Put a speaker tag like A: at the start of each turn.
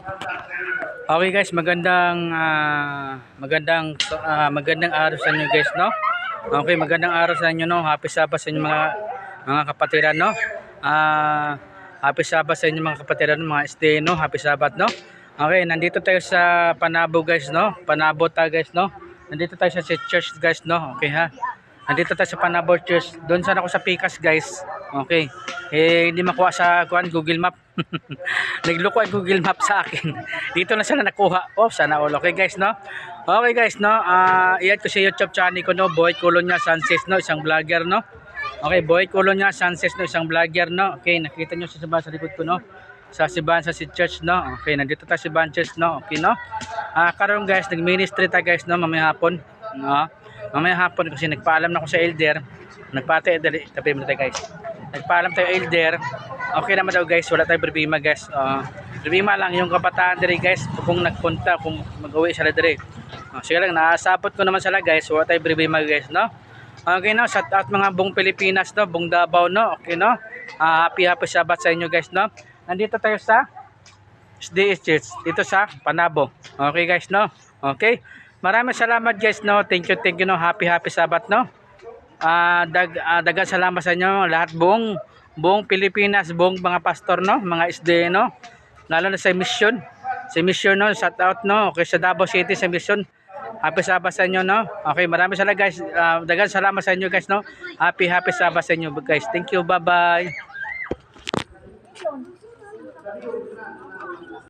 A: Okay guys, magandang araw sa inyo guys, no? Okay, magandang araw sa inyo, no? Happy Sabbath sa inyo mga kapatiran, no? Happy Sabbath sa inyo mga kapatiran, mga SD, no? Happy Sabbath, no? Okay, nandito tayo sa Panabo guys, no? Panabo ta guys, no? Nandito tayo sa church guys, no? Okay ha. Nandito tayo sa Panabo Church. Doon sana ako sa Pikas guys. Okay. Hindi makuha sa Google Map. Nagloko ang Google Map sa akin. Dito na sana nakuha. Oh, sana all. Okay guys, no? Okay guys, no? I-add ko sa YouTube channel ko, no? Boy Colonia Sanchez, no? Isang vlogger, no? Okay, Boy Colonia Sanchez, no? Isang vlogger, no? Okay, nakita nyo sa likod ko, no? Sa Sibahan sa church, no? Okay, nandito tayo sa Sibahan Church, no? Okay, no? Karon guys, nag-ministry tayo guys, no? Mamaya hapon, no? Mamaya hapon kasi nagpaalam na ako sa elder. Tabi mo tayo guys. Nagpaalam tayo elder. Okay naman daw guys, wala tayong problema guys. Problema lang yung kabataan diri guys kung nagpunta, kung mag-uwi sila diri. Sige lang, naasabot ko naman sila guys, wala tayong problema guys, no? Okay no, shout out mga buong Pilipinas, no? Buong Davao, no? Okay no? Happy Sabbath sa inyo guys, no? Nandito tayo sa SDS Church, dito sa Panabo. Okay guys, no? Okay. Maraming salamat guys, no? Thank you, no? Happy Sabbath, no? Dagang salamat sa inyo lahat, buong Pilipinas, buong mga pastor, no? Mga SD, no? Lalo na sa mission. Sa mission, no? Shout out, no? Okay, sa Davao City sa mission. Happy Sabbath sa inyo, no? Okay, maraming salamat guys. Dagang salamat sa inyo guys, no? Happy Sabbath sa inyo guys. Thank you, bye-bye.